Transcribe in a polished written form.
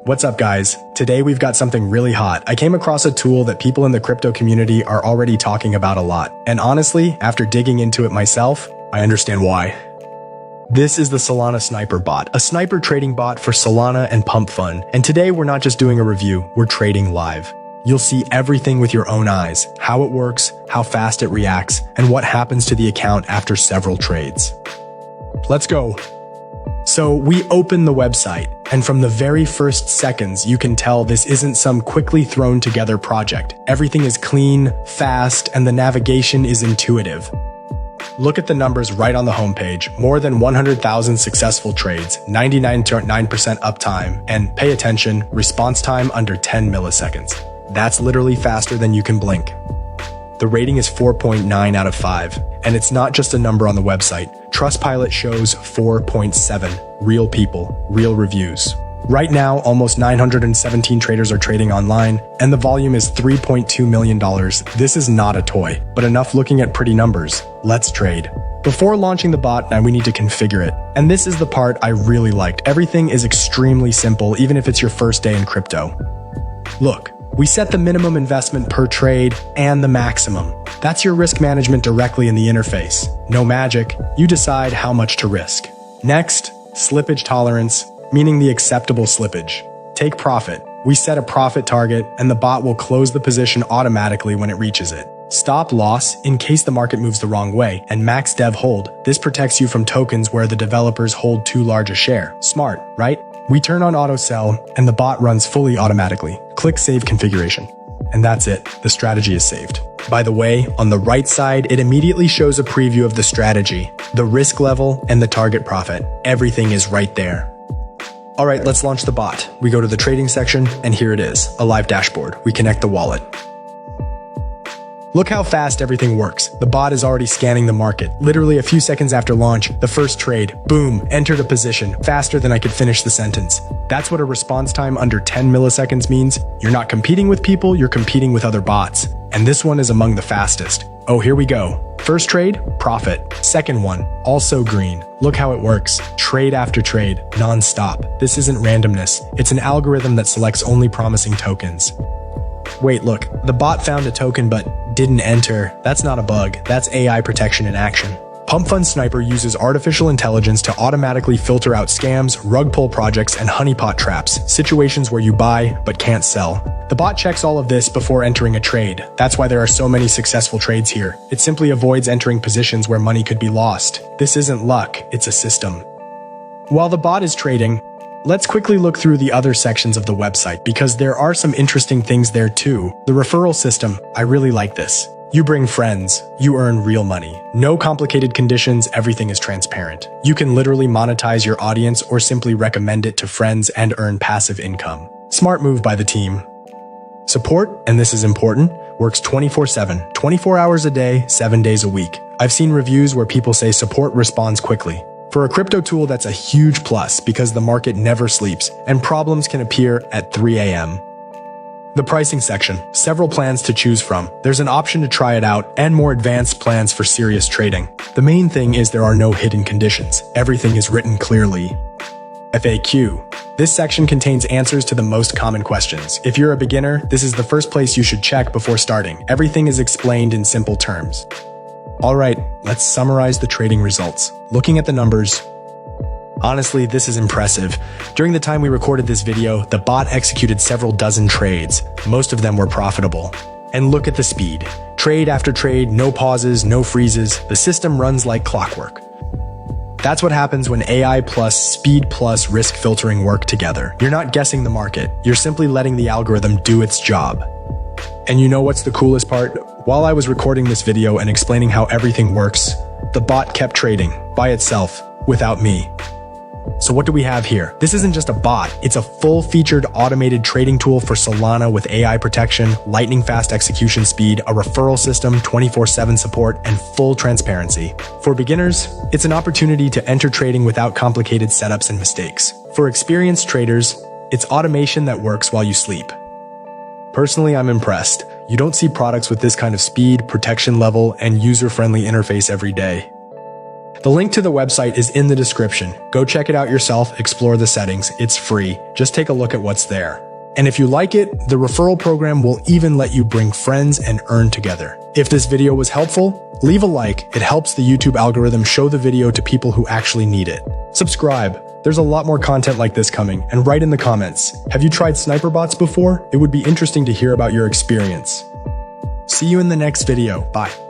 What's up, guys? Today we've got something really hot. I came across a tool that people in the crypto community are already talking about a lot. And honestly, after digging into it myself, I understand why. This is the Solana Sniper Bot, a sniper trading bot for Solana and pump.fun. And today we're not just doing a review, we're trading live. You'll see everything with your own eyes, how it works, how fast it reacts, and what happens to the account after several trades. Let's go. So we open the website, and from the very first seconds, you can tell this isn't some quickly thrown together project. Everything is clean, fast, and the navigation is intuitive. Look at the numbers right on the homepage. More than 100,000 successful trades, 99.9% uptime, and pay attention, response time under 10 milliseconds. That's literally faster than you can blink. The rating is 4.9 out of 5, and it's not just a number on the website. Trustpilot shows 4.7. Real people, real reviews. Right now, almost 917 traders are trading online, and the volume is $3.2 million. This is not a toy, but enough looking at pretty numbers. Let's trade. Before launching the bot, now we need to configure it. And this is the part I really liked. Everything is extremely simple, even if it's your first day in crypto. Look. We set the minimum investment per trade and the maximum. That's your risk management directly in the interface. No magic, you decide how much to risk. Next, slippage tolerance, meaning the acceptable slippage. Take profit. We set a profit target and the bot will close the position automatically when it reaches it. Stop loss in case the market moves the wrong way, and max dev hold. This protects you from tokens where the developers hold too large a share. Smart, right? We turn on auto sell and the bot runs fully automatically. Click Save Configuration. And that's it. The strategy is saved. By the way, on the right side, it immediately shows a preview of the strategy, the risk level, and the target profit. Everything is right there. All right, let's launch the bot. We go to the trading section, and here it is, a live dashboard. We connect the wallet. Look how fast everything works. The bot is already scanning the market. Literally a few seconds after launch, the first trade, boom, entered a position, faster than I could finish the sentence. That's what a response time under 10 milliseconds means. You're not competing with people, you're competing with other bots. And this one is among the fastest. Oh, here we go. First trade, profit. Second one, also green. Look how it works. Trade after trade, non-stop. This isn't randomness. It's an algorithm that selects only promising tokens. Wait, look, the bot found a token but didn't enter. That's not a bug, that's AI protection in action. pump.fun Sniper uses artificial intelligence to automatically filter out scams, rug pull projects, and honeypot traps, situations where you buy but can't sell. The bot checks all of this before entering a trade. That's why there are so many successful trades here. It simply avoids entering positions where money could be lost. This isn't luck, it's a system. While the bot is trading, let's quickly look through the other sections of the website because there are some interesting things there too. The referral system, I really like this. You bring friends, you earn real money. No complicated conditions, everything is transparent. You can literally monetize your audience or simply recommend it to friends and earn passive income. Smart move by the team. Support, and this is important, works 24/7, 24 hours a day, 7 days a week. I've seen reviews where people say support responds quickly. For a crypto tool, that's a huge plus because the market never sleeps and problems can appear at 3 a.m. The pricing section, several plans to choose from. There's an option to try it out and more advanced plans for serious trading. The main thing is there are no hidden conditions. Everything is written clearly. FAQ. This section contains answers to the most common questions. If you're a beginner, this is the first place you should check before starting. Everything is explained in simple terms. All right, let's summarize the trading results. Looking at the numbers, honestly, this is impressive. During the time we recorded this video, the bot executed several dozen trades. Most of them were profitable. And look at the speed. Trade after trade, no pauses, no freezes. The system runs like clockwork. That's what happens when AI plus speed plus risk filtering work together. You're not guessing the market. You're simply letting the algorithm do its job. And you know what's the coolest part? While I was recording this video and explaining how everything works, the bot kept trading by itself without me. So what do we have here? This isn't just a bot, it's a full-featured automated trading tool for Solana with AI protection, lightning-fast execution speed, a referral system, 24/7 support, and full transparency. For beginners, it's an opportunity to enter trading without complicated setups and mistakes. For experienced traders, it's automation that works while you sleep. Personally, I'm impressed. You don't see products with this kind of speed, protection level, and user-friendly interface every day. The link to the website is in the description. Go check it out yourself, explore the settings. It's free. Just take a look at what's there. And if you like it, the referral program will even let you bring friends and earn together. If this video was helpful, leave a like. It helps the YouTube algorithm show the video to people who actually need it. Subscribe. There's a lot more content like this coming, and write in the comments. Have you tried sniper bots before? It would be interesting to hear about your experience. See you in the next video. Bye.